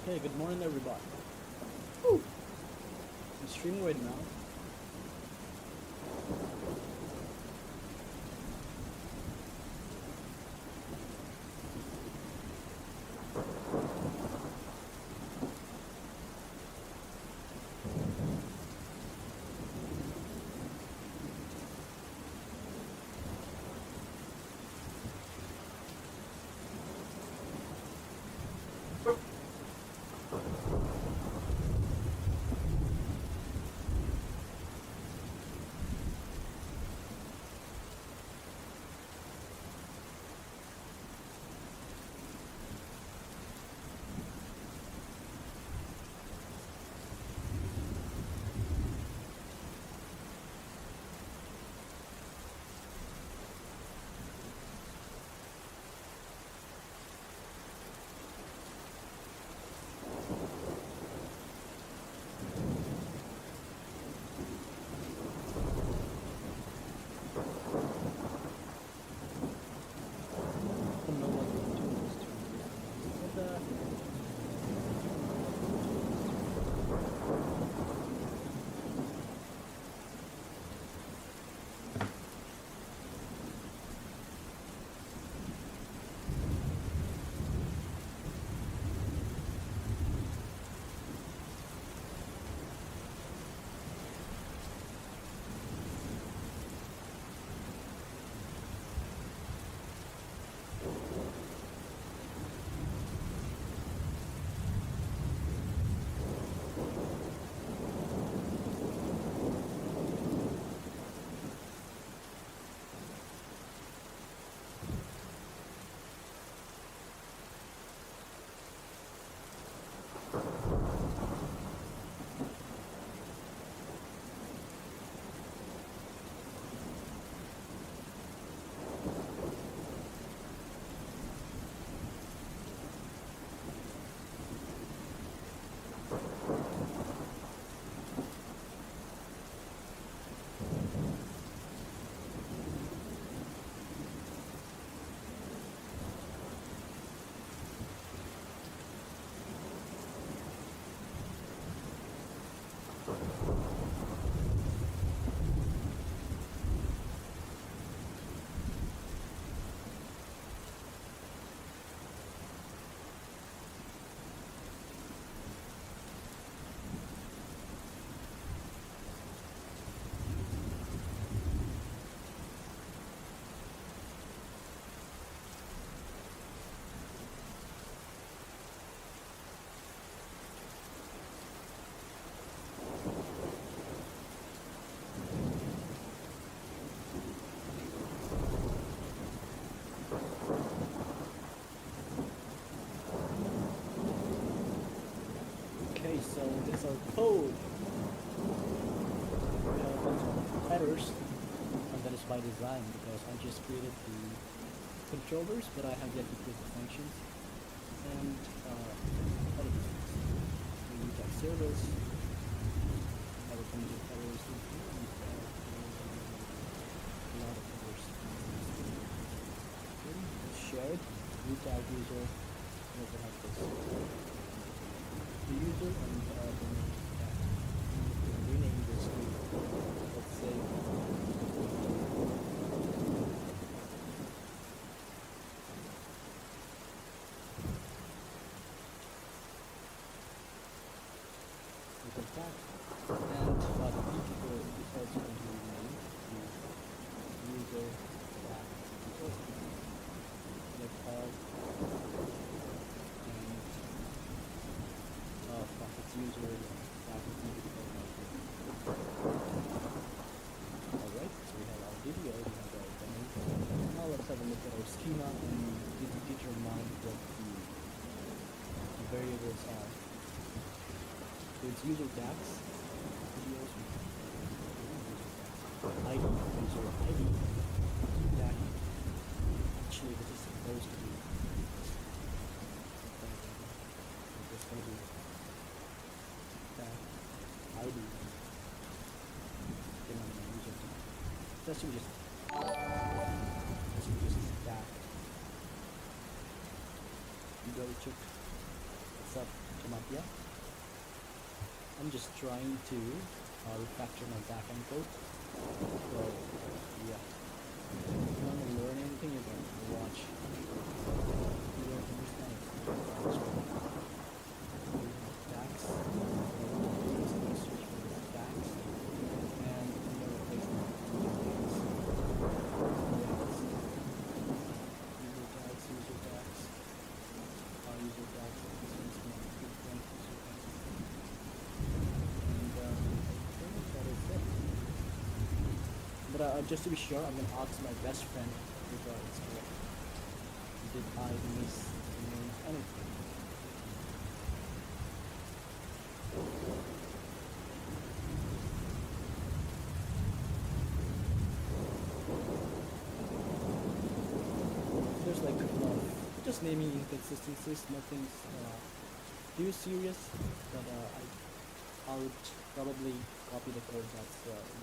Okay, good morning everybody. Woo. I'm streaming right now. I don't know what to do this turn. Okay, so this is our code. We have a bunch of headers, and that is by design because I just created the controllers, but I have yet to create the functions. And other things. The YouTag service, have a bunch of headers in here, and a lot of headers. Okay, it's shared. YouTag user, and also have this. The user and rename this to, let's say, we can tag, and the people is also going to rename to user tag like all, and it's user tag Alright, so we have our video, we have our demo. Now let's have a look at our schema and determine what the variables are. So it's user tags, videos, ID, user ID, tag. Actually, this is supposed to be this is going to be tag ID. That's just that. You go check what's up. come up yet. I'm just trying to refactor my backend code. So yeah, if you want to learn anything, you can watch. You don't understand it. Tax. Search for this tax, and I'm gonna replace the user tax, user tax, user tax. This one's going to be different. User tax. And I think that is it. But just to be sure, I'm gonna ask my best friend if it's correct. Did I miss anything? There's like just naming inconsistencies, nothing too serious, but I would probably copy the code that's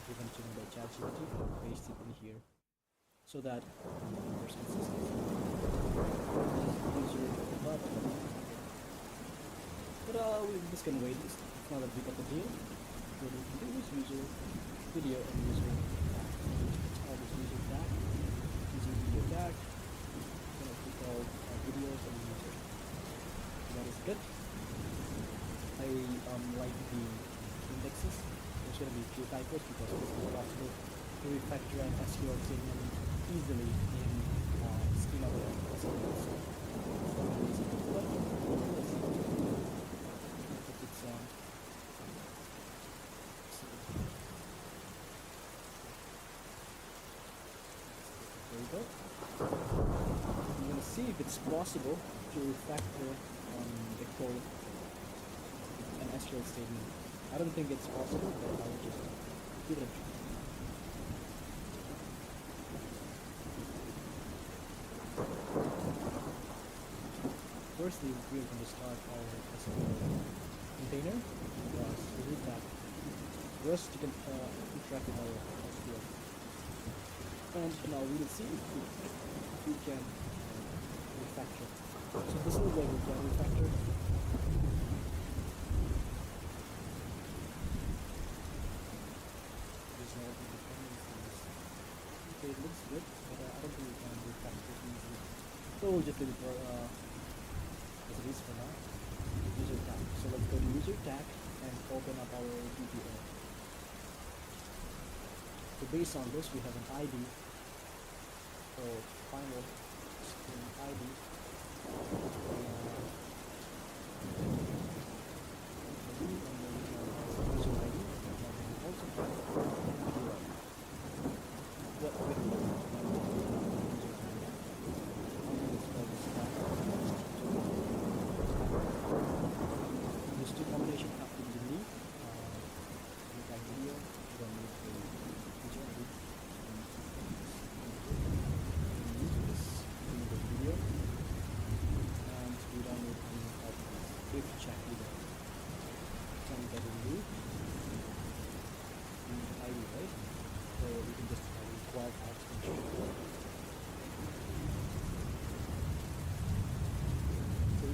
given to me by ChatGPT and paste it in here so that there's consistency. But we just can wait. It's not a big of a deal. What we can do is user video and user tag. All this user tag, user video tag. Gonna be called videos and user. That is good. I like the indexes. There's gonna be a few typos because it's not possible to refactor an SQL statement easily in schema with SQL. So it's not really easy, but let's see. If it's there we go. I'm gonna see if it's possible to refactor the code an SQL statement. I don't think it's possible, but I'll just give it a try. Firstly, we're going to start our SQL container because we need that for us to interact with our SQL. And now we will see if we can refactor. So this is where we can refactor. There's no dependencies. Okay, it looks good, but I don't think we can refactor it easily. So we'll just leave it for as it is for now. User tag. So let's go to user tag and open up our DPL. So based on this, we have an ID or final string ID.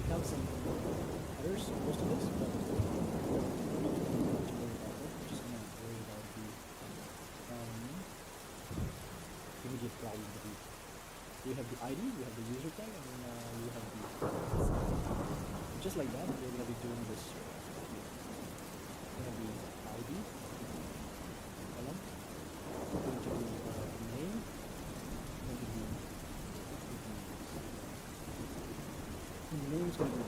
Have some others, most of this, but we don't need to worry about it. We're just gonna worry about the immediate problem that we have the ID, we have the user tag, and then we have the just like that. We're gonna be doing this here. It's gonna be ID column, going to be name, going to be the name is going to be and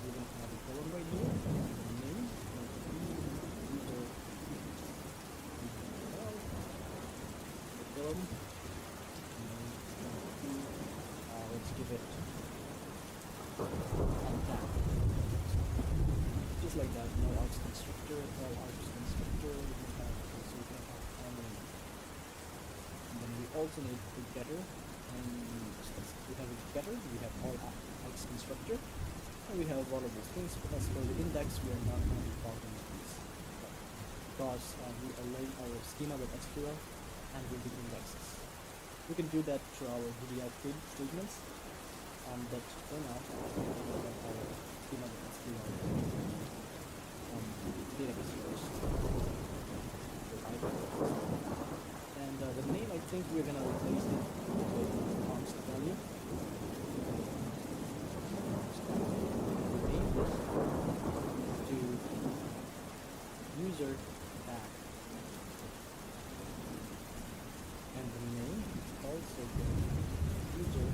we're going to have a column right here. The name is going to be user the column. Let's give it untag. Just like that, no args constructor, all args constructor, we can have so we can have family. And then we also need a getter. And we have a getter, we have all args constructor, and we have all of these things. As for the index, we are not going to be talking about this because we are learning our schema with SQL and building indexes. We can do that through our VDI statements. But for now, we'll let our schema of SQL database first. So and the name, I think we're gonna replace it with const value. Name this to user tag, and the name also the user.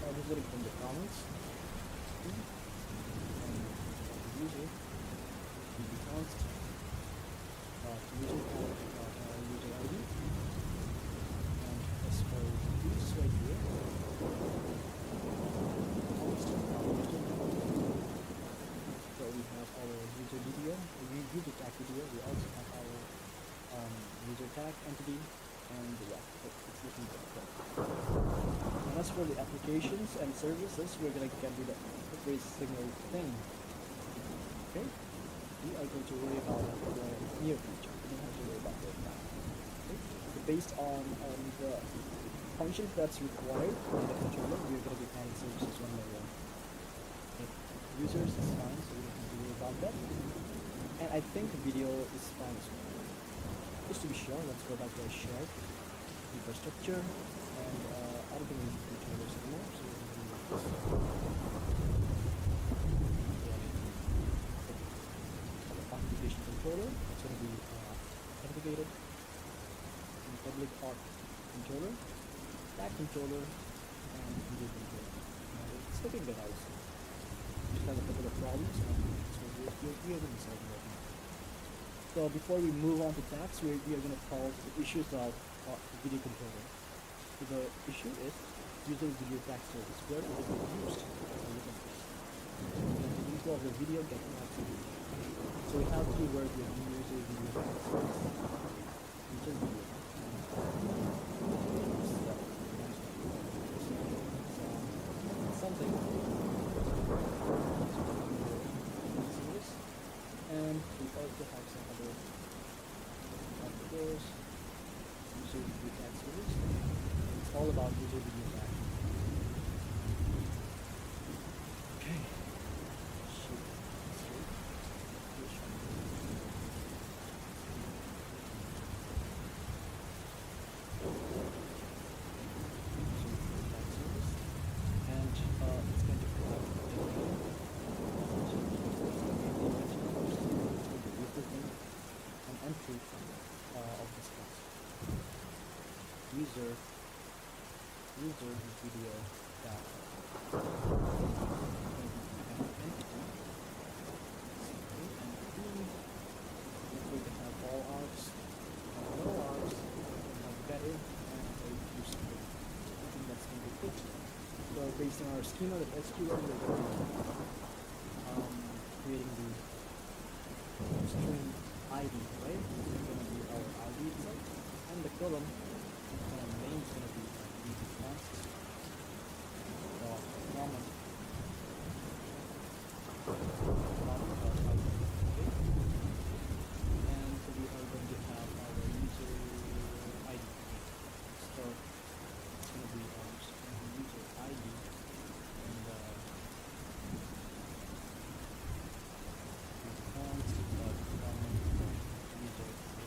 I'll just get it from the comments. And user const user tag user ID, and as for this right here, const user. So we have our user video, user tag video. We also have our user tag entity, and yeah, it's looking good. And as for the applications and services, we're gonna get rid of the phrase signal thing. Okay, we are going to worry about it in the near future. We don't have to worry about it now. Okay, so based on the functions that's required in the controller, we're gonna be adding services one by one. Okay, users is fine, so we don't have to worry about that. And I think video is fine as well. Just to be sure, let's go back to our shared infrastructure, and I don't think we need controllers anymore, so we're going to do like this. The authentication controller, it's going to be authenticated, and public auth controller, tag controller, and video controller. It's looking good also. Just have a couple of problems, so we're going to be solving right now. So before we move on to tags, we are going to solve the issues of video controller. So the issue is user video tag service. Where is it used? So look at this. And the info of the video getting activity. So we have keyword with user video tag service. User video. Something. And we also have some other course, user video tag service. It's all about user video tag. Okay. And it's going to provide an entry of this class. User video tag. We can have all args, no args, have better, and a user. I think that's going to be good. So based on our schema, the SQL, we're going to be creating the string ID, right? This is going to be our ID itself, and the column name is going to be const common ID, okay? And so we are going to have our user ID. So it's going to be our user ID, and const common user ID.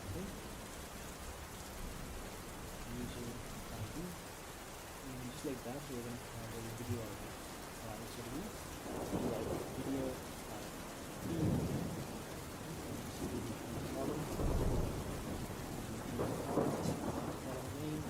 Okay? User ID, and just like that, we're going to have a video ID. So we like video ID, column, name,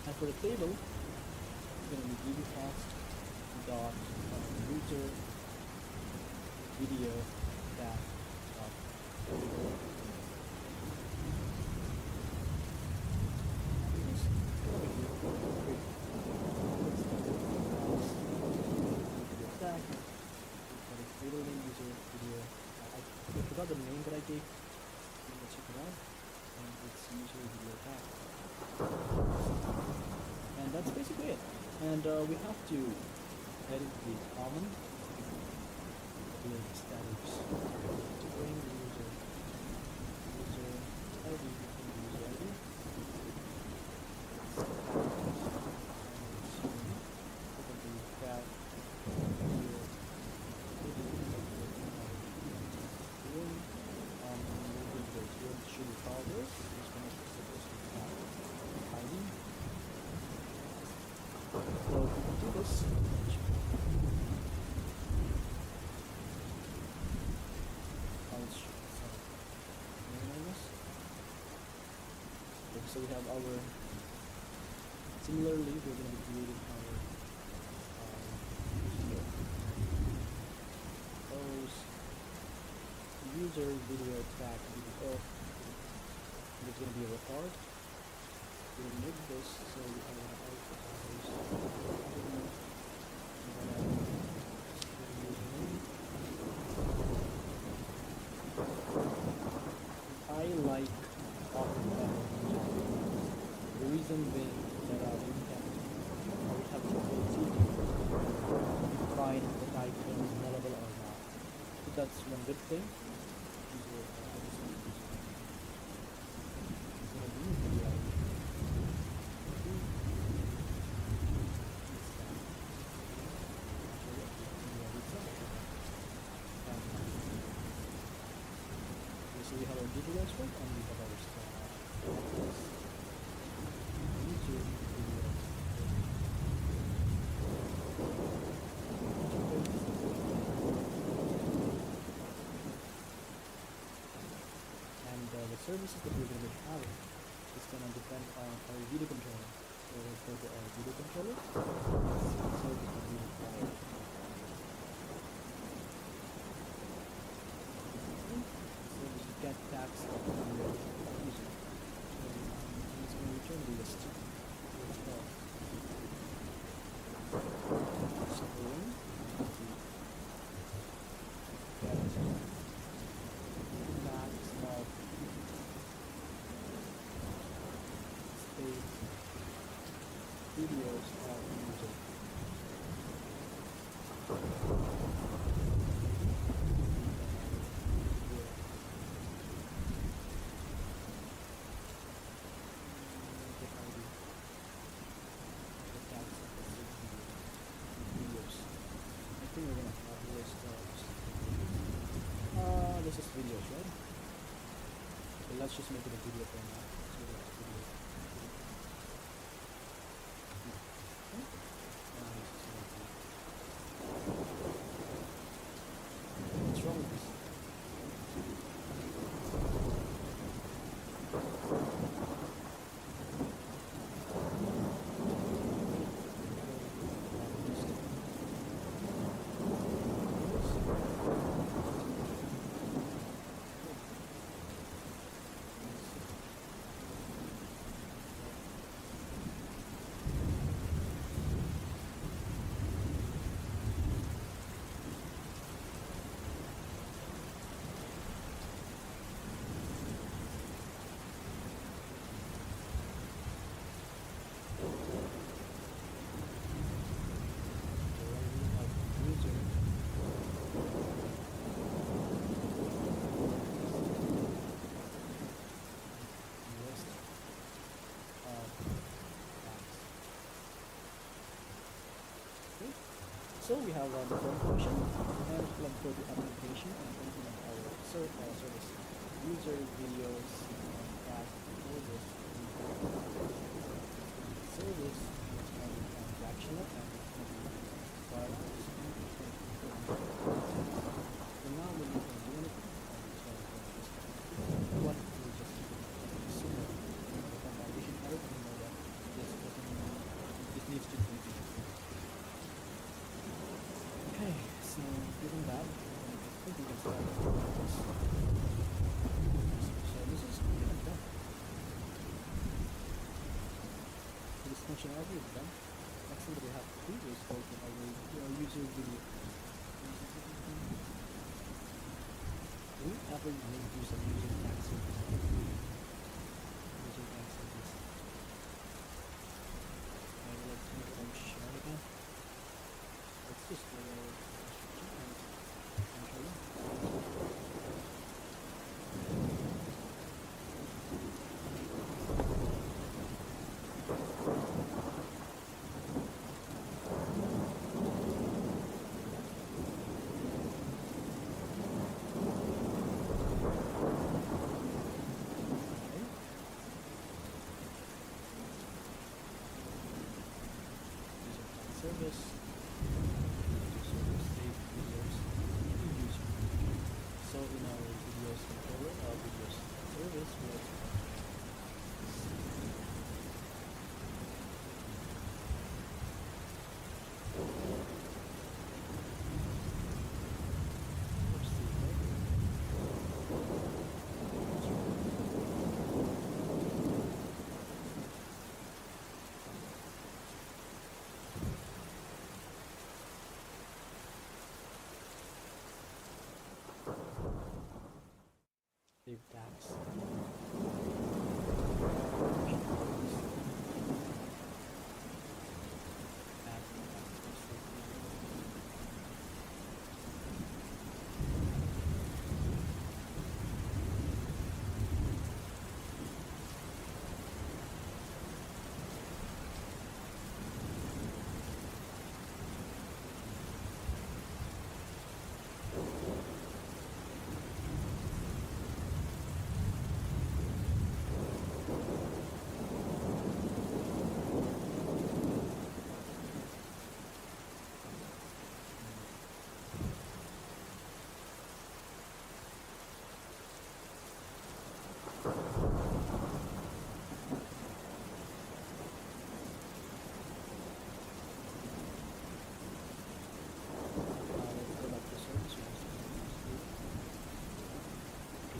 and for the table, it's going to be dbconst dot user video tag dot table name user forgot the name that I gave. Let's check it out. And it's user video tag. And that's basically it. And we have to edit the common with status to bring the user ID from the user ID. Should we call this? This one is supposed to be ID. So we can do this. Okay, so we have our. Similarly, we're going to be creating our user video tag video. It's going to be a record. We'll make this so we have I like often better. The reason being that we have the ability to find the item is nullable or not. So that's one good thing. So we have our digital export and we have our YouTube video. And the services that we're going to be having is going to depend on our video controller. So let's go to our video controller. Service that we require. Get tags of the user. So it's going to return the list. String tags of space videos of user. We're gonna have list this is videos, right? So let's just make it a video for now. So that's video. What's wrong with this? So we have the form function, and let's go to application and implement our service. User videos tag service. Service is going to be transactional and it's going to be files. So now we're not going to do anything. What we just assume the compilation error, we know that this needs to be. Okay, so given that, I think we can start with this. So this is kind of done. So this functionality is done. Next thing that we have to do is go to our user video. probably make use of using tag service. Using tag service. Let's make it share again. Let's just go service, save videos, user. So in our videos controller, our videos service will save tags.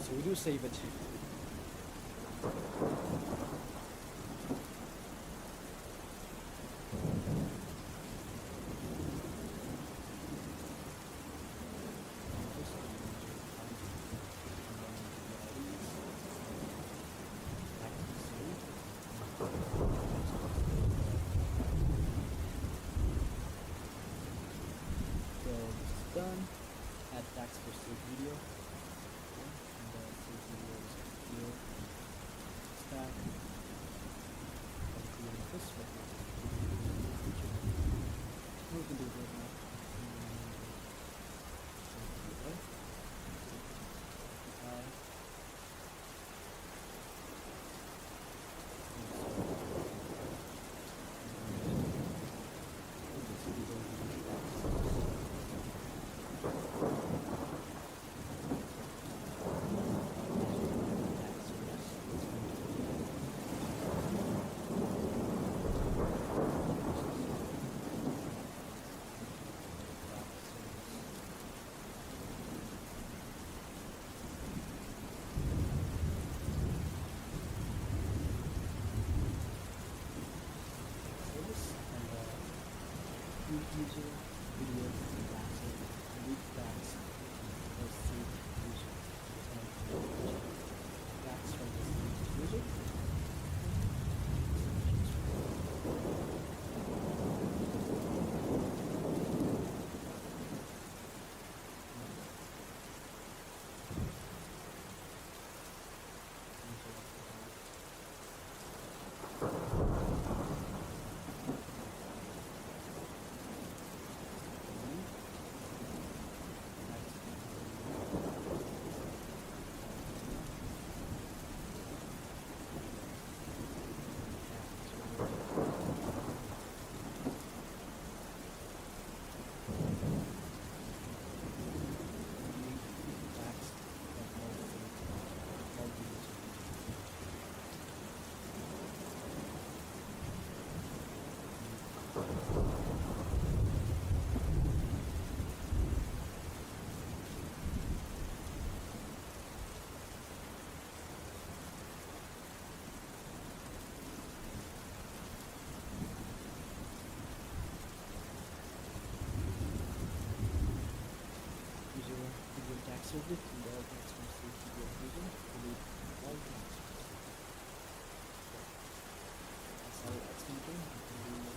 So we do save it. So this is done. Add tags for save video. Stack this one. We can do it right now. User video tags read tags or save user. Tags from the saved user. subject to all the expenses you are using, delete all the expenses. As our extension, you can do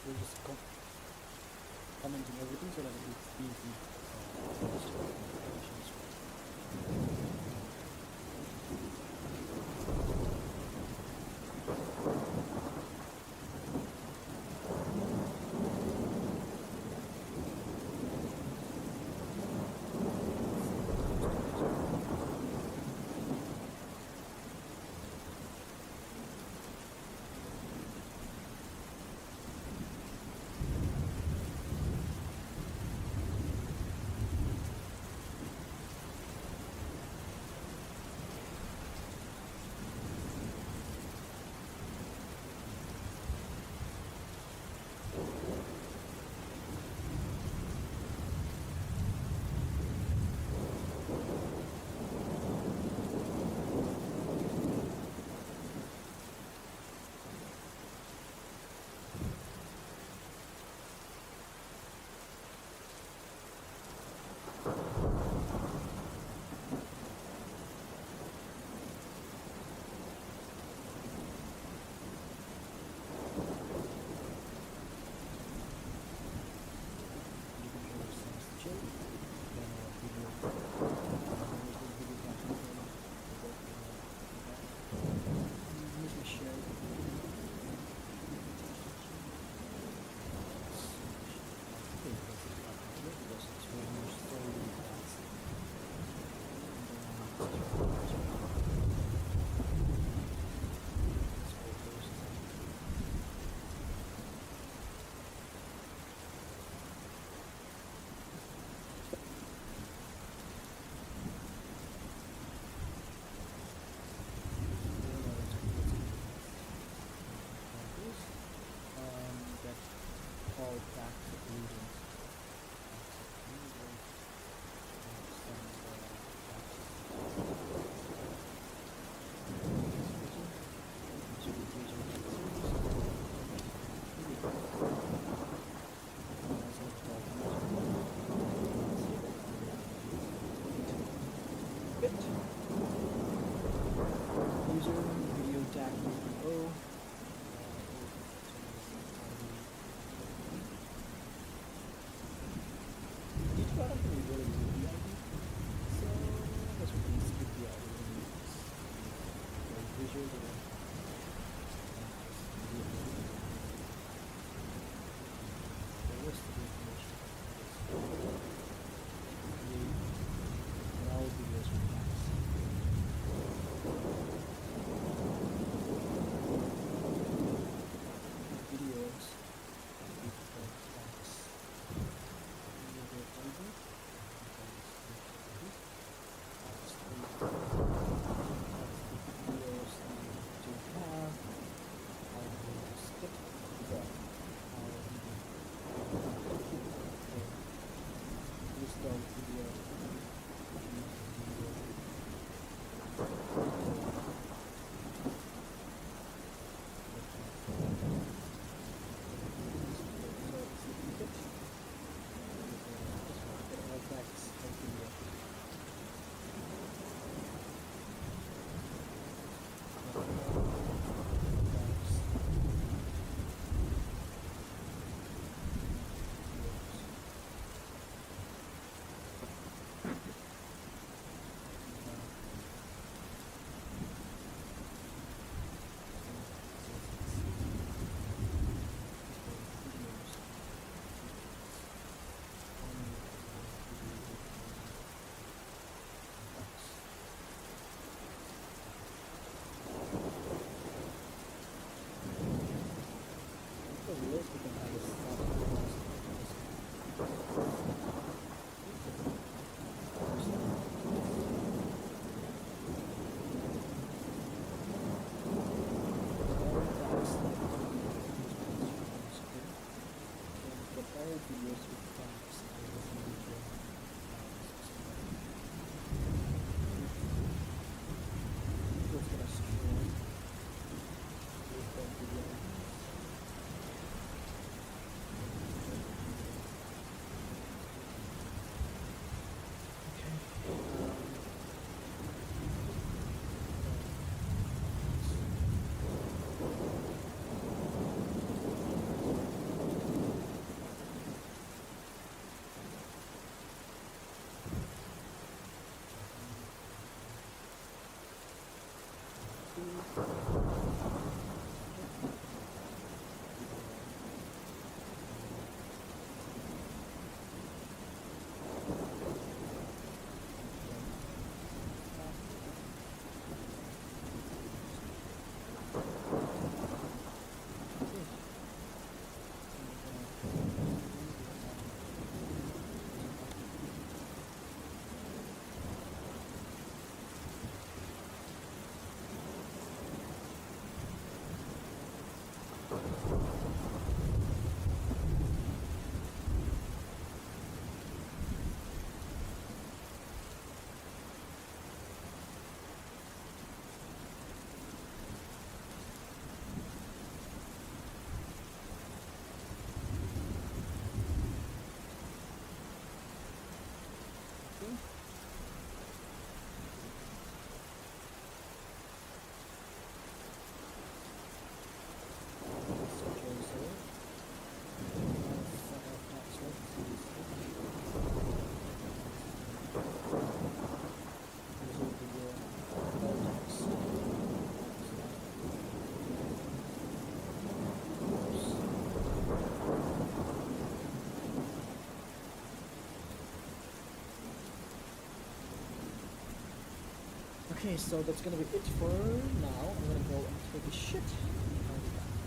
we're just commenting everything so that it's easy go to the Okay, so that's gonna be it for now. I'm gonna go and take a shit. I'll be back.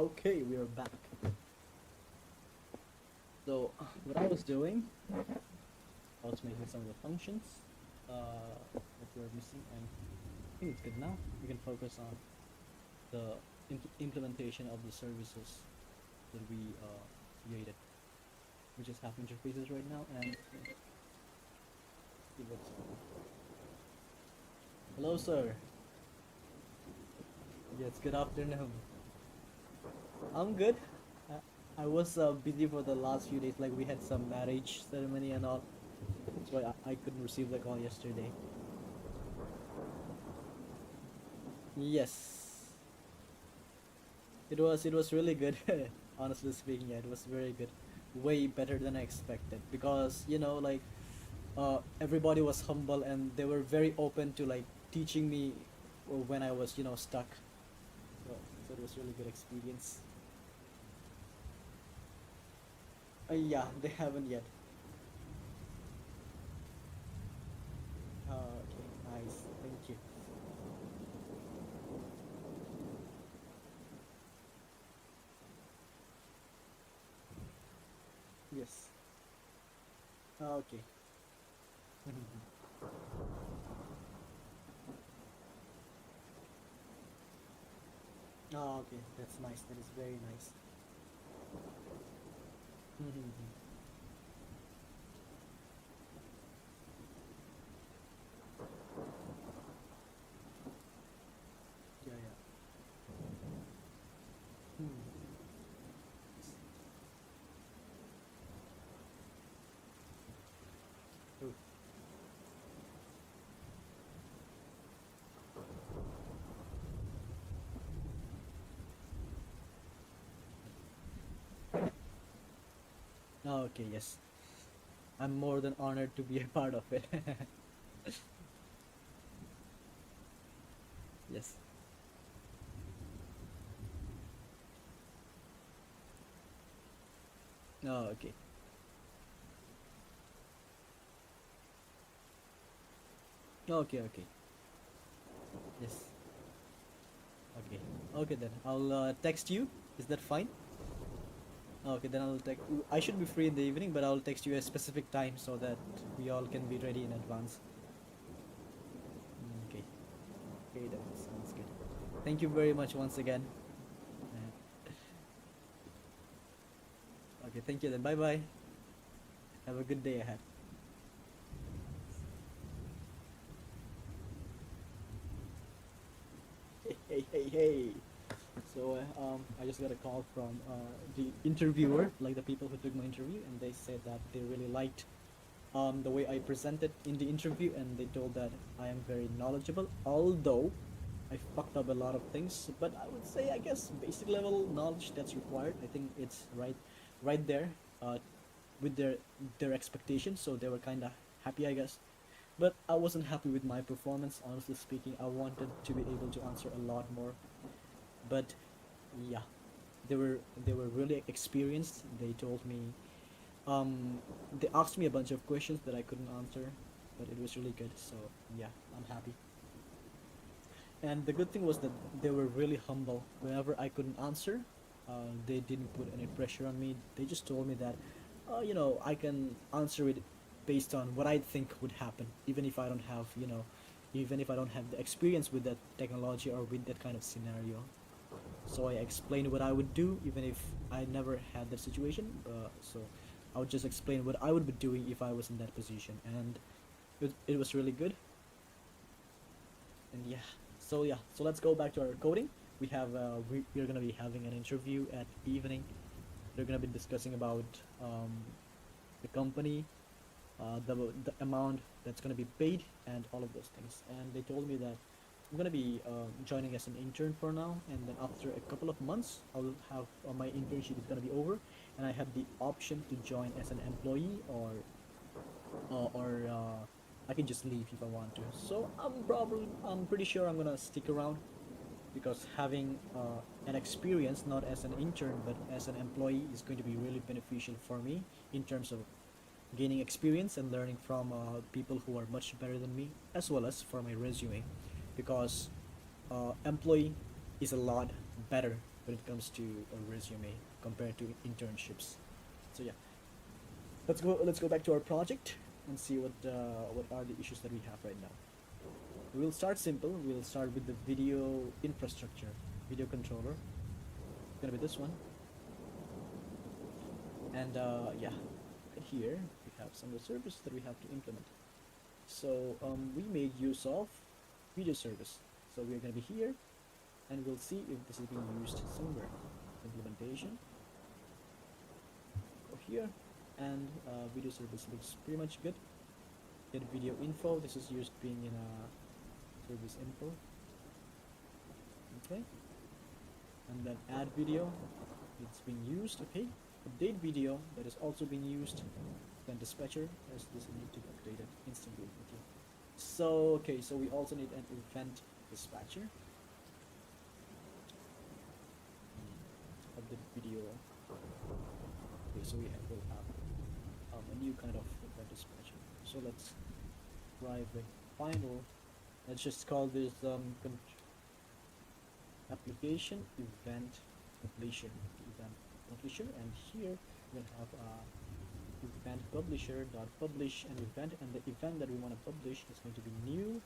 Okay, we are back. So what I was doing, I was making some of the functions that were missing, and I think it's good now. We can focus on the implementation of the services that we created. We just have interfaces right now, and see what's hello, sir. Yes, good afternoon. I'm good. I was busy for the last few days. Like we had some marriage ceremony and all. That's why I couldn't receive the call yesterday. Yes, it was really good. Honestly speaking, yeah, it was very good. Way better than I expected because like everybody was humble and they were very open to like teaching me when I was stuck. So it was really good experience. Yeah, they haven't yet. Okay, nice. Thank you. Yes. Okay. Oh, okay. That's nice. That is very nice. Yeah, yeah. Hmm. Oh. Oh, okay, yes. I'm more than honored to be a part of it. Yes. Oh, okay. Okay, okay. Yes. Okay. Okay then. I'll text you. Is that fine? Okay, then I'll text. I should be free in the evening, but I'll text you a specific time so that we all can be ready in advance. Okay. Okay, that sounds good. Thank you very much once again. Okay, thank you then. Bye bye. Have a good day ahead. Hey, hey, hey, hey. So I just got a call from the interviewer, like the people who took my interview, and they said that they really liked the way I presented in the interview, and they told that I am very knowledgeable, although I fucked up a lot of things. But I would say, I guess, basic level knowledge that's required. I think it's right there, uh, with their expectations. So they were kind of happy, I guess. But I wasn't happy with my performance. Honestly speaking, I wanted to be able to answer a lot more. But yeah, they were really experienced. They told me they asked me a bunch of questions that I couldn't answer, but it was really good. So yeah, I'm happy. And the good thing was that they were really humble. Whenever I couldn't answer, they didn't put any pressure on me. They just told me that, I can answer it based on what I think would happen, even if I don't have the experience with that technology or with that kind of scenario. So I explained what I would do, even if I never had that situation. So I would just explain what I would be doing if I was in that position, and it was really good. And yeah, so let's go back to our coding. We're gonna be having an interview at evening. They're gonna be discussing about the company, the amount that's gonna be paid, and all of those things. And they told me that I'm gonna be joining as an intern for now, and then after a couple of months, I'll have my internship is gonna be over, and I have the option to join as an employee or I can just leave if I want to. So I'm pretty sure I'm gonna stick around because having an experience not as an intern but as an employee is going to be really beneficial for me in terms of gaining experience and learning from people who are much better than me, as well as for my resume, because employee is a lot better when it comes to a resume compared to internships. So yeah, let's go back to our project and see what are the issues that we have right now. We'll start simple. We'll start with the video infrastructure, video controller. It's gonna be this one. And yeah, right here we have some of the services that we have to implement. So we made use of video service. So we're gonna be here, and we'll see if this is being used somewhere. Implementation. Go here, and video service looks pretty much good. Get video info. This is used being in a service info. Okay, and then add video. It's being used. Okay, update video, that is also being used. Then dispatcher, as this need to be updated instantly. Okay, so okay, so we also need an event dispatcher of the video. Okay, so will have a new kind of event dispatcher. So let's try the final. Let's just call this application event publisher. And here we'll have event publisher dot publish an event, and the event that we want to publish is going to be new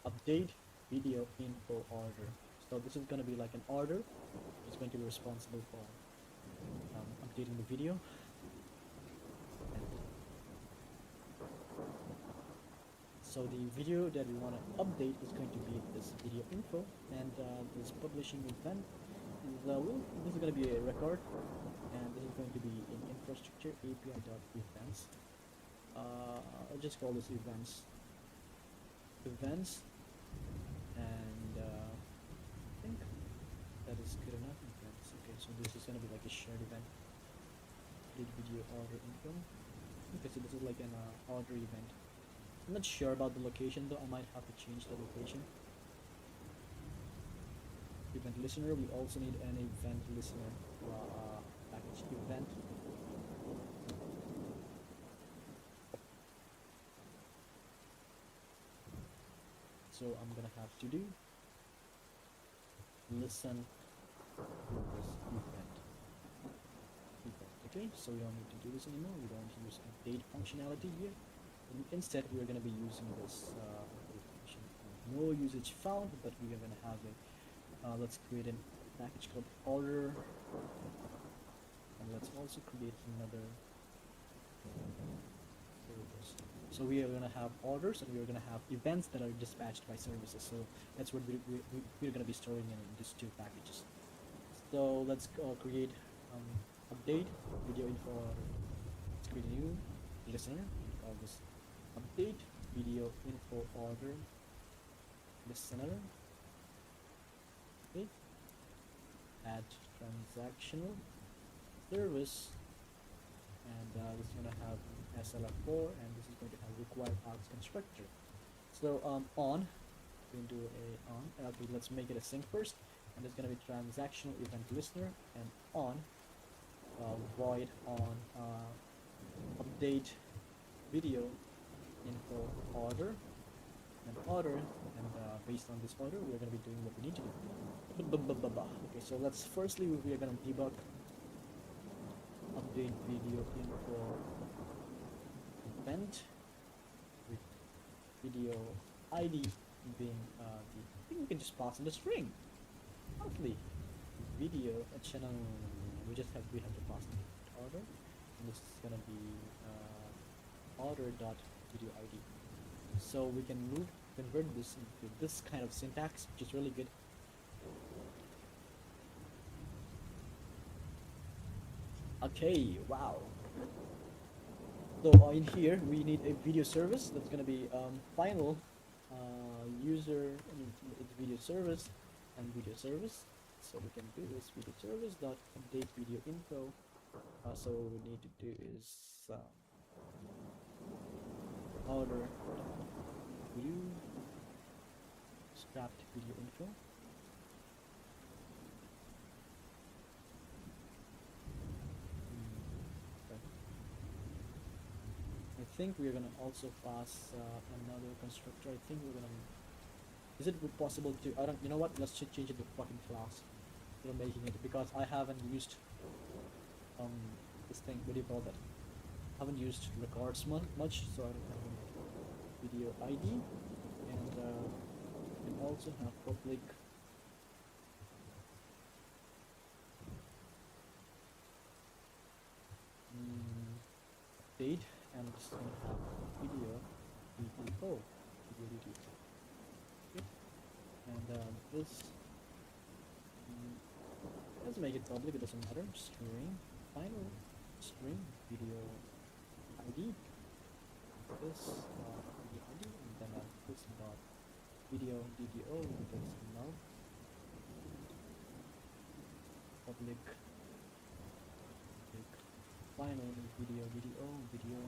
update video info order. So this is going to be like an order. It's going to be responsible for updating the video. And so the video that we want to update is going to be this video info, and this publishing event is this is going to be a record, and this is going to be in infrastructure API.events. I'll just call this events, and I think that is good enough. Events. Okay, so this is going to be like a shared event. Update video order info. Okay, so this is like an order event. I'm not sure about the location though. I might have to change the location. Event listener. We also need an event listener package event. So I'm gonna have to do listen to this event. Okay, so we don't need to do this anymore. We don't use update functionality here. Instead, we're going to be using this no usage found, but we are going to have a let's create a package called order, and let's also create another service. So we are going to have orders, and we are going to have events that are dispatched by services. So that's what we're going to be storing in these two packages. So let's create update video info order. Let's create a new listener. Call this update video info order listener. Okay, add transactional service, and this is going to have SLF4, and this is going to have required args constructor. So on, we can do a on. Okay, let's make it a sync first, and it's going to be transactional event listener, and on void on update video info order, and order, and based on this order we're going to be doing what we need to do. Okay, so let's firstly we are going to debug update video info event with video ID being I think we can just pass in the string monthly video channel. We have to pass the order, and this is going to be order dot video ID. So we can convert this into this kind of syntax, which is really good. Okay, wow. So in here we need a video service that's going to be final user. It's video service and video service. So we can do this video service dot update video info. So what we need to do is order view scrapped video info. Okay. I think we're gonna also pass another constructor. I think we're gonna Is it possible to, I don't, you know what, let's change it to fucking class. You're making it, because I haven't used, um, this thing, what do you call that? I haven't used records much, so I don't have any video ID, and, you can also have public update, and it's gonna have video DDO, video DDO. Okay. And this, let's make it public, it doesn't matter. String, final string, video ID, this video ID, and then this dot video DDO, that's null, public, public final video DDO, video.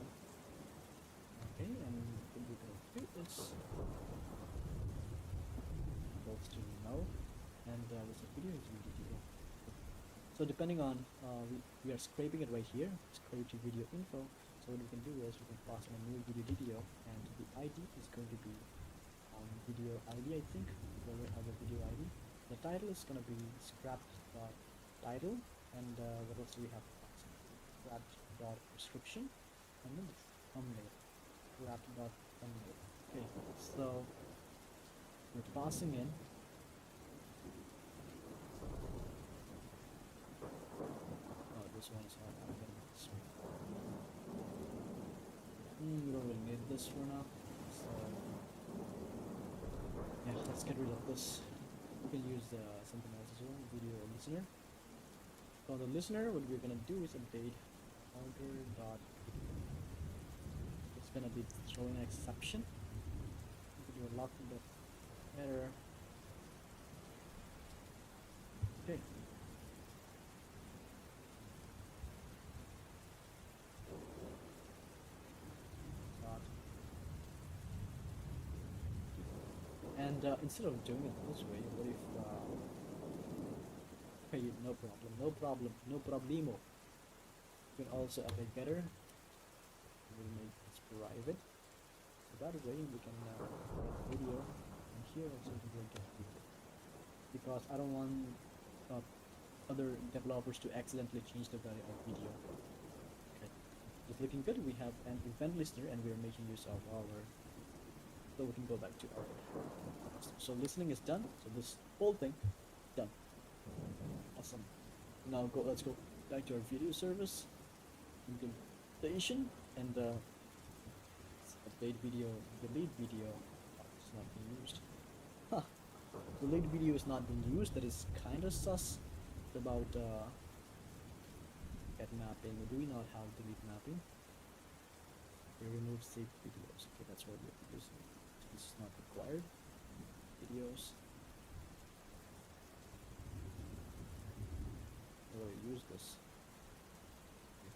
Okay, and we're gonna do this equals to null, and this video is DDO. So depending on, we are scraping it right here, scrape to video info. So what we can do is we can pass in a new video and the ID is going to be video ID, I think. We already have a video ID. The title is going to be scrapped title, and what else do we have? Scrapped description, and then the thumbnail. Scrapped thumbnail. Okay, so we're passing in. Oh, this one is not. I'm getting this one. We don't really need this for now. So yeah, let's get rid of this. We can use something else as well. Video listener. For the listener, what we're gonna do is update counter dot. It's gonna be throwing an exception. Video locked in the error. Okay. And instead of doing it this way, what if, okay, no problemo. You can also update getter. We'll make this private. So that way we can get video, and here also we can get video. Because I don't want other developers to accidentally change the value of video. Okay, it's looking good. We have an event listener, and we are making use of our. So we can go back to our. So listening is done. So this whole thing done. Awesome. Now let's go back to our video service implementation, and update video, delete video. Oh, it's not being used. Huh. Delete video is not being used. That is kind of sus. It's about get mapping. Do we not have delete mapping? We remove saved videos. Okay, that's what we're using. This is not required. Videos. Where do I use this? Okay.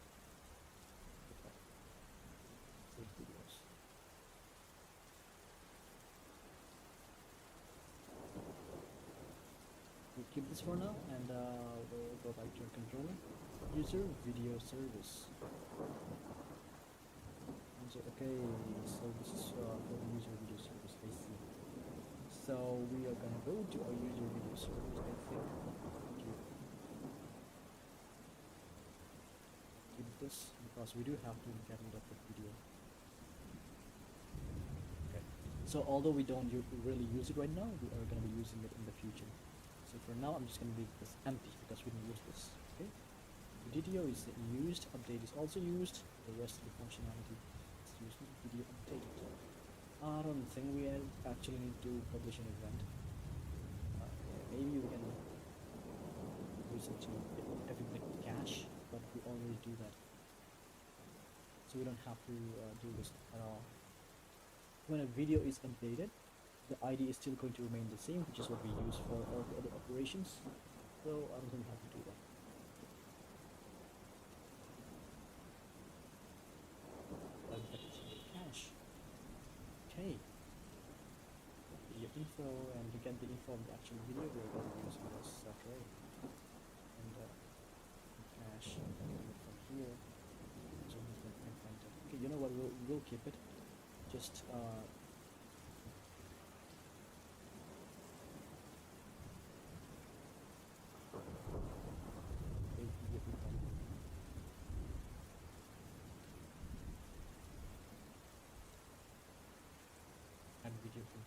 Save videos. We'll keep this for now, and we'll go back to our controller. User video service. Okay, so this is for the user video service, I see. So we are gonna go to our user video service, I think. Keep this, because we do have to get rid of the video. Okay, so although we don't really use it right now, we are gonna be using it in the future. So for now, I'm just gonna leave this empty because we didn't use this. Okay, the video is used, update is also used, the rest of the functionality is used, video update. I don't think we actually need to publish an event. Maybe we can use it to everybody cache, but we already do that. So we don't have to do this at all. When a video is updated, the ID is still going to remain the same, which is what we use for all the other operations. So I don't think we have to do that. Cache. Okay. Video info, and to get the info of the actual video, we're going to use this array. And cache from here. So we can find it. Okay, you know what? We'll keep it. Just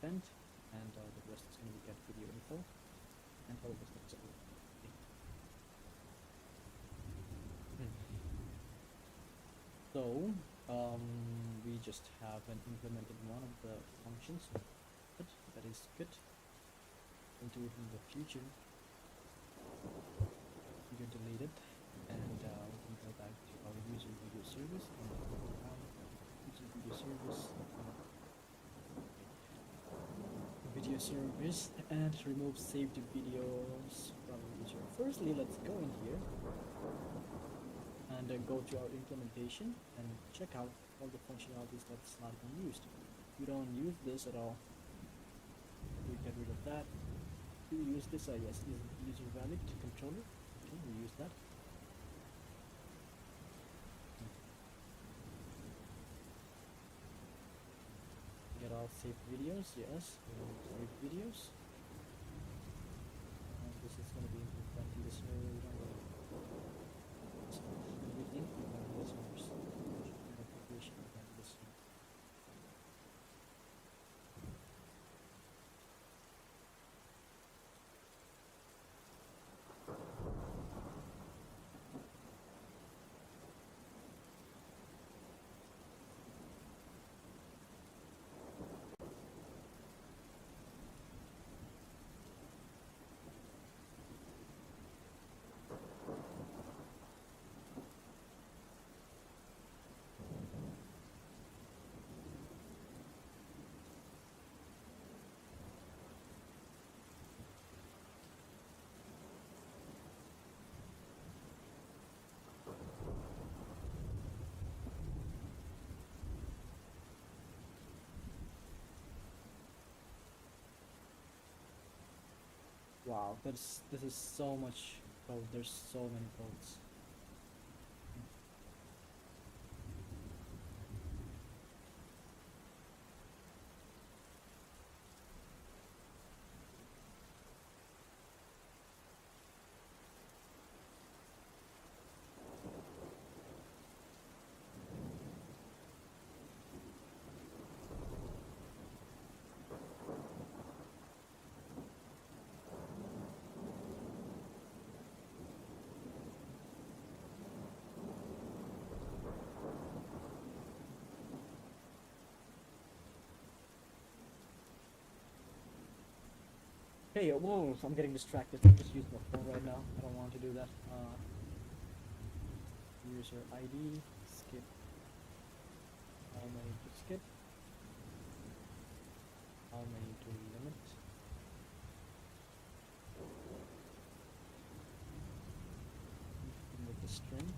backend, and the rest is going to be get video info and all of this. So we just haven't implemented one of the functions, but that is good. We'll do it in the future. We can delete it, and we can go back to our user video service and click on user video service, video service, and remove saved videos from user. Firstly, let's go in here and go to our implementation and check out all the functionalities that's not being used. We don't use this at all. We get rid of that. Do we use this? Yes, user valid controller. Okay, we use that. Get all saved videos. Yes, saved videos. And this is going to be implementing this everything listeners application and listener. Wow, this is so much code. There's so many codes. Hey, whoa, I'm getting distracted. I'm just using my phone right now. I don't want to do that. User ID, skip. How many to skip? How many to limit? With the string.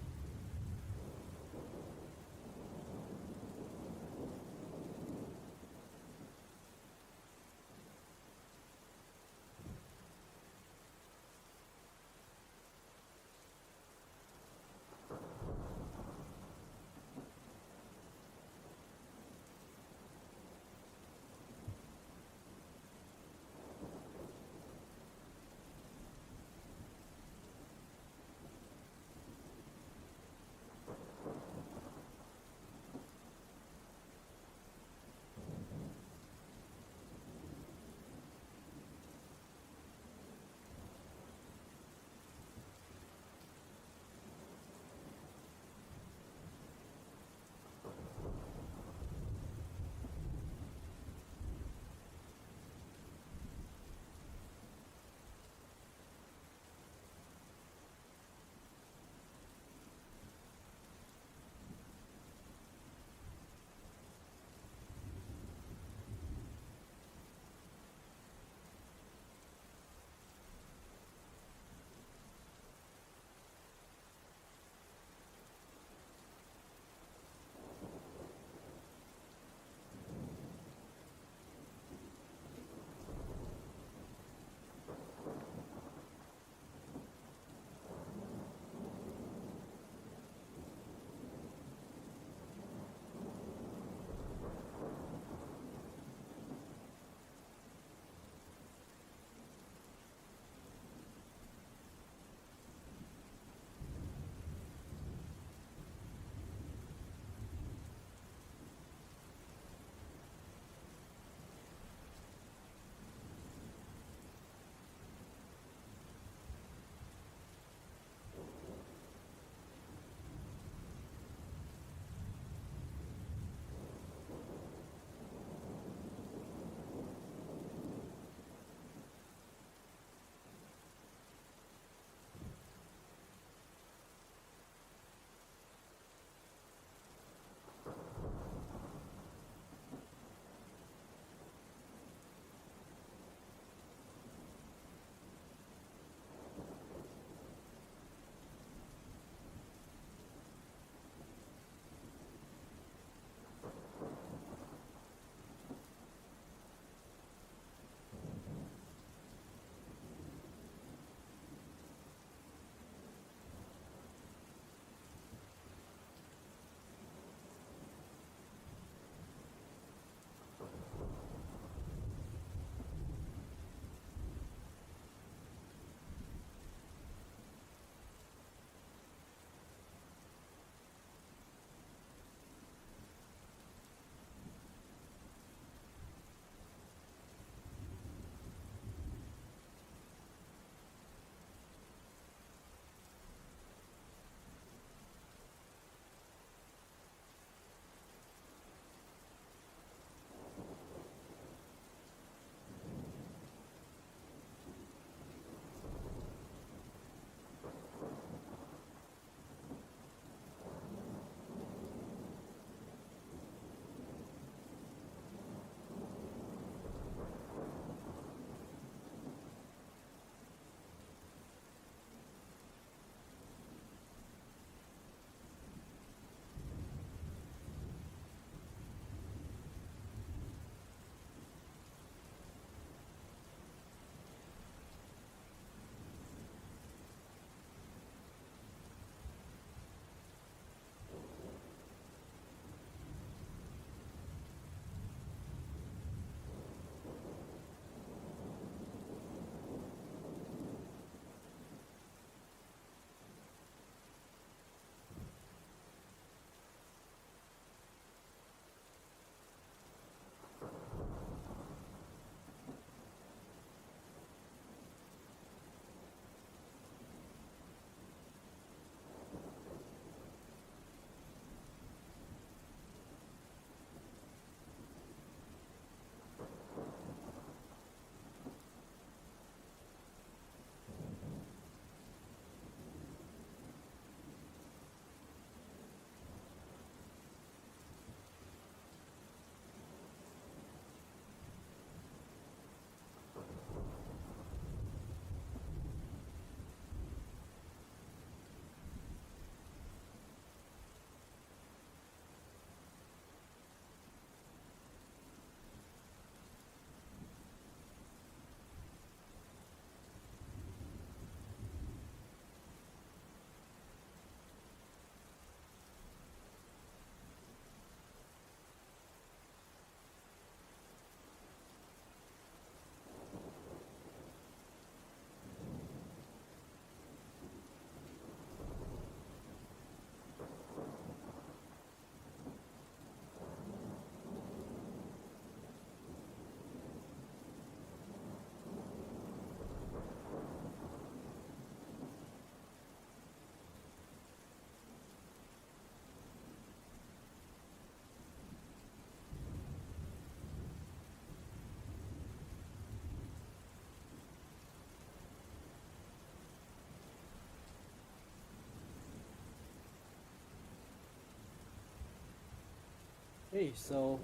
Okay, so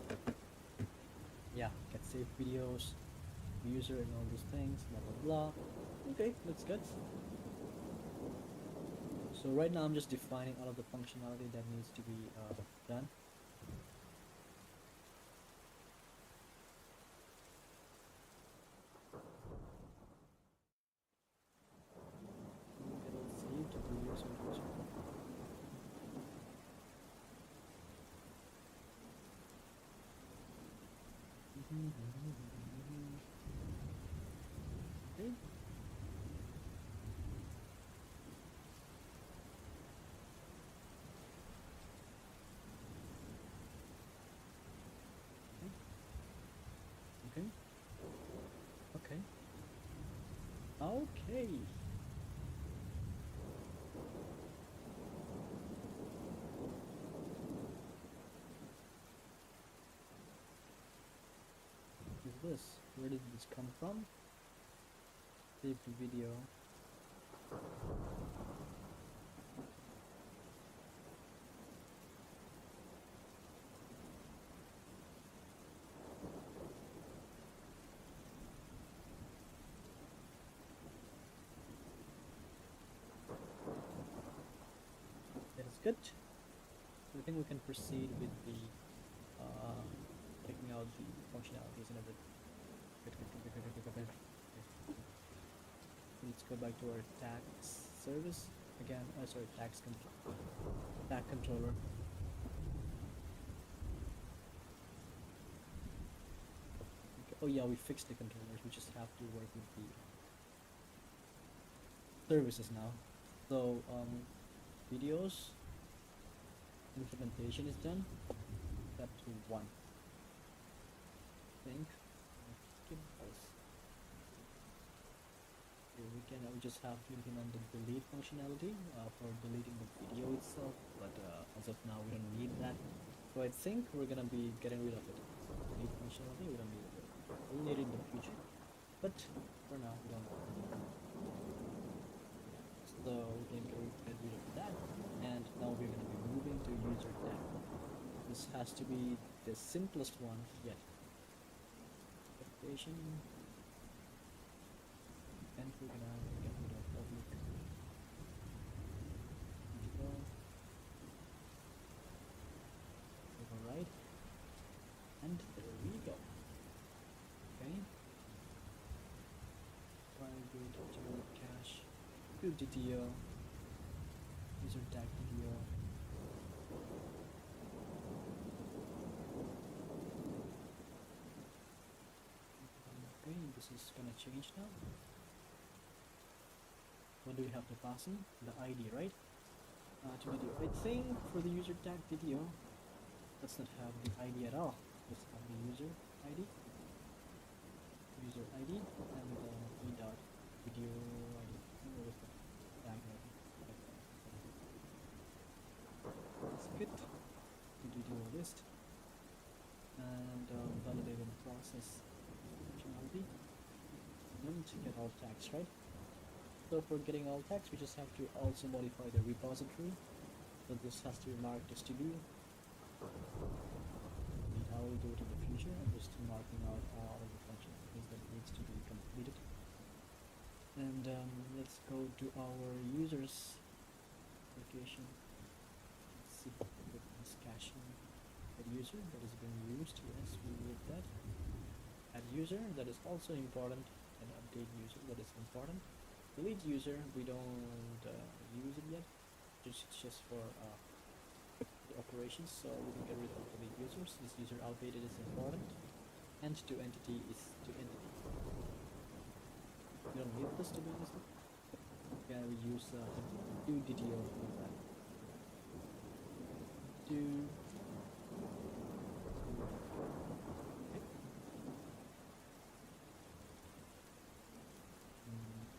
yeah, get save videos, user and all those things, blah blah blah. Okay, that's good. So right now I'm just defining all of the functionality that needs to be done. Get all saved to the user. Okay. Okay. Okay. Okay. What is this? Where did this come from? Save the video. That is good. So I think we can proceed with the checking out the functionalities and everything. Good. Let's go back to our tax service again. Sorry, tag controller. Okay. Oh yeah, we fixed the controllers. We just have to work with the services now. So videos implementation is done. Step 1. I think. Skip this. Okay, we just have to implement the delete functionality for deleting the video itself, but as of now we don't need that. So I think we're gonna be getting rid of it. Delete functionality, we don't need it. We'll need it in the future, but for now we don't. So we can get rid of that, and now we're gonna be moving to user tab. This has to be the simplest one yet. Application, and we're gonna get rid of public. Override, and there we go. Okay. Private to cache to DDO, user tag DDO. Okay, this is gonna change now. What do we have to pass in? The ID, right? To video. I think for the user tag video, let's not have the ID at all. Let's have the user ID, and e dot video ID. Where is the tag ID? That's good. Video list and validate and process functionality. And get all tags, right? So for getting all tags, we just have to also modify the repository. So this has to be marked as to do. I will do it in the future. I'm just marking out all of the functionalities that needs to be completed. And let's go to our users application. Let's see if this caching add user that is being used. Yes, we need that. Add user, that is also important, and update user, that is important. Delete user, we don't use it yet. It's just for the operations, so we can get rid of delete users. This user outdated is important, and to entity is to entity. We don't need this to be honest. Yeah, we use do DTO with that. Do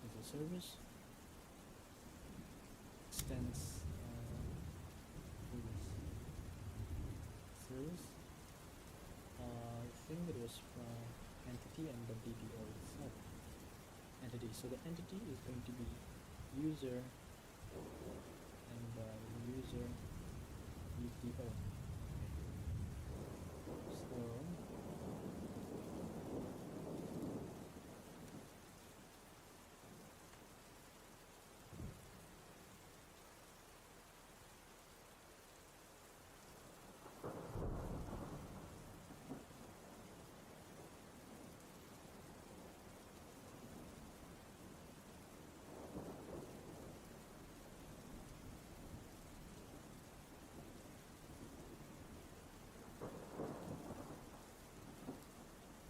as a service extends service. I think it was from entity and the DTO itself. Entity. So the entity is going to be user and user UTO.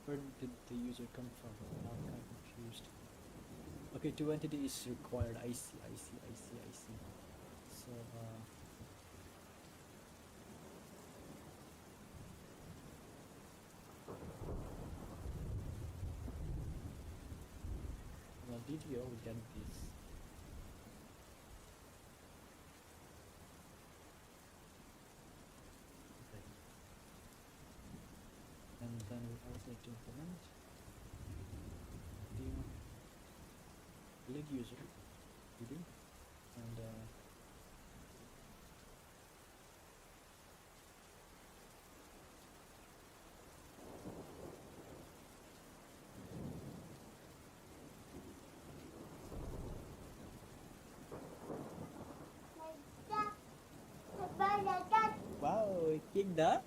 Where did the user come from? Now I'm kind of confused. Okay, two entities is required. I see, I see, I see, I see. So, well, DTO, we get this. Okay. And then we also need to implement the lead user, PD, and wow, kigda?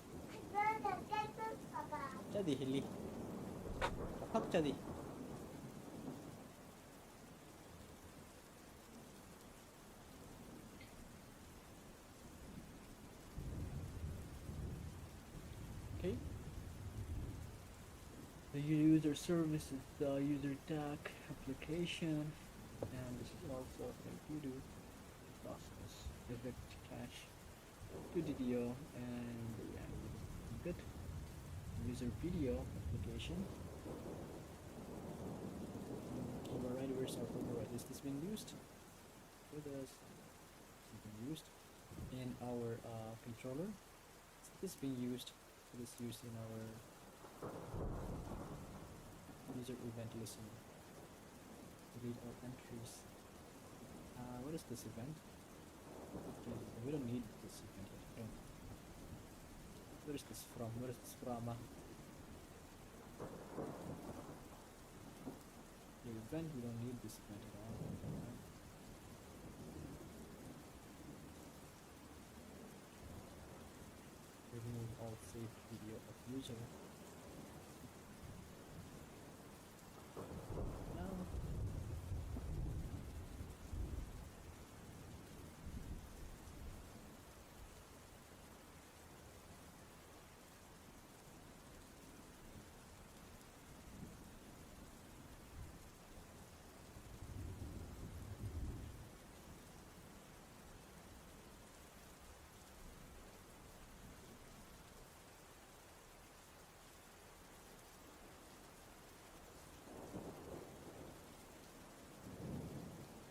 Jadi hili. Hak jadi. Okay. The user service is the user tag application, and this is also like you do process effect cache to DDO, and yeah, good. User video application. Override, where's our override? Is this being used? It is being used in our controller. Is this being used? It is used in our user event listener. Delete all entries. What is this event? Okay, we don't need this event yet. Don't. Where is this from? Where is this from? The event, we don't need this event at all. Remove all saved video of user. No.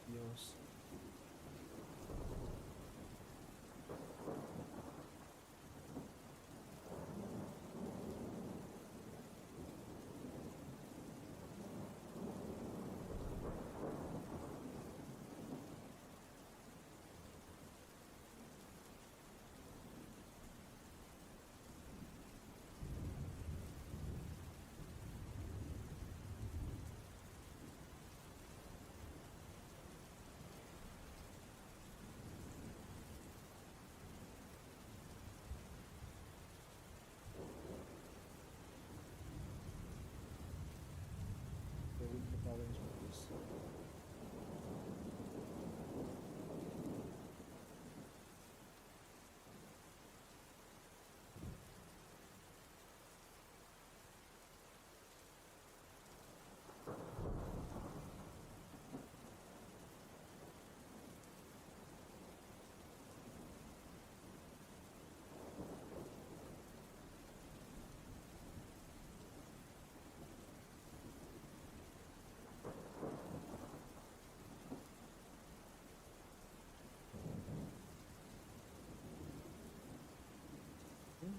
Yours. So we need the following this. Hmm.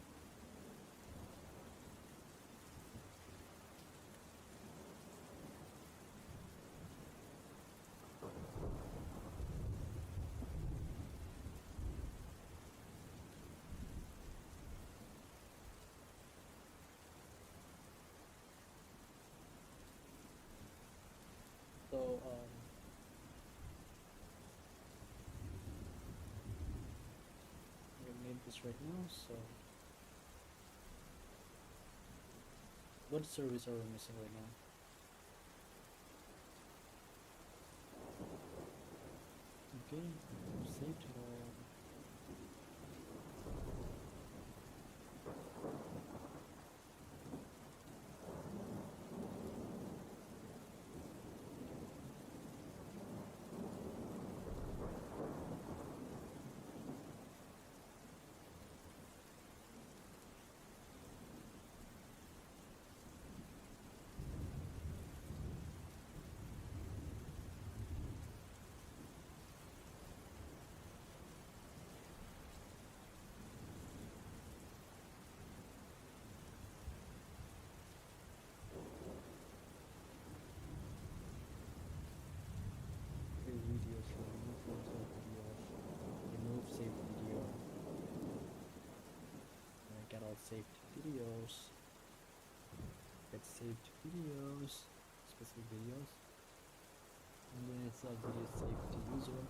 So I'm gonna name this right now. So what service are we missing right now? Okay, saved. videos, get saved videos, specific videos, and then it's a video saved to user.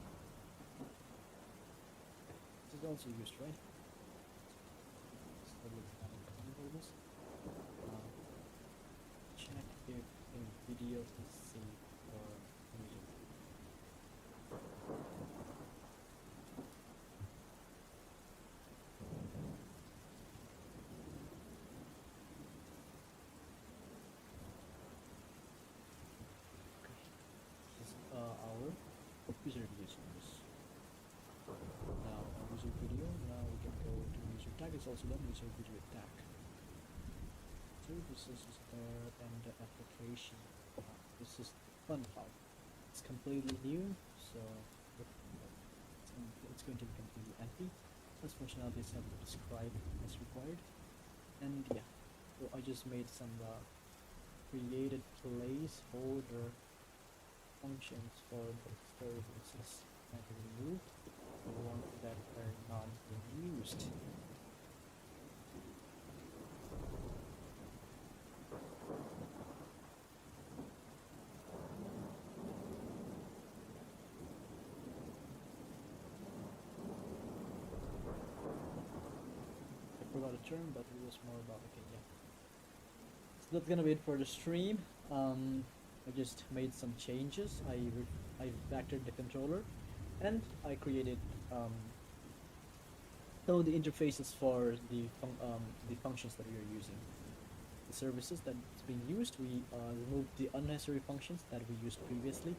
This is also used, right? So let's add a comment this. Check if a video is saved for user. This is our user video service. Now our user video, now we can go to user tag. It's also done user video tag. Services is there, and the application. This is the fun part. It's completely new, so it's going to be completely empty. This functionality is described as required, and yeah, so I just made some created placeholder functions for the services that are removed, the ones that are not being used. I forgot a term, but it was more about okay, yeah. So that's gonna be it for the stream. I just made some changes. I vectored the controller, and I created so the interfaces for the functions that we are using. The services that's being used, we removed the unnecessary functions that we used previously,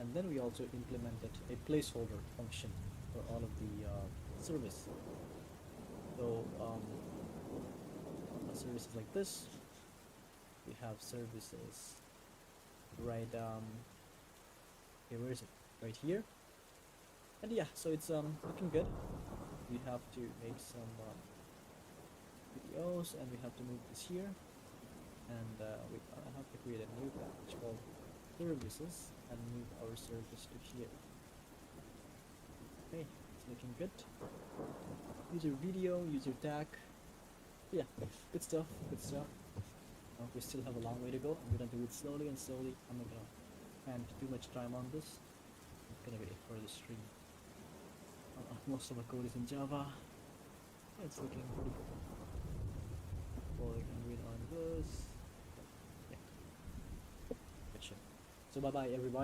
and then we also implemented a placeholder function for all of the service. So services like this, we have services right okay, where is it? Right here. And yeah, so it's looking good. We have to make some videos, and we have to move this here, and we have to create a new package called services and move our service to here. Okay, it's looking good. User video, user tag. Yeah, good stuff, good stuff. We still have a long way to go. I'm gonna do it slowly and slowly. I'm not gonna spend too much time on this. It's gonna be it for the stream. Most of my code is in Java. It's looking pretty good. Well, I can read on this. Yeah. Gotcha. So bye bye everybody.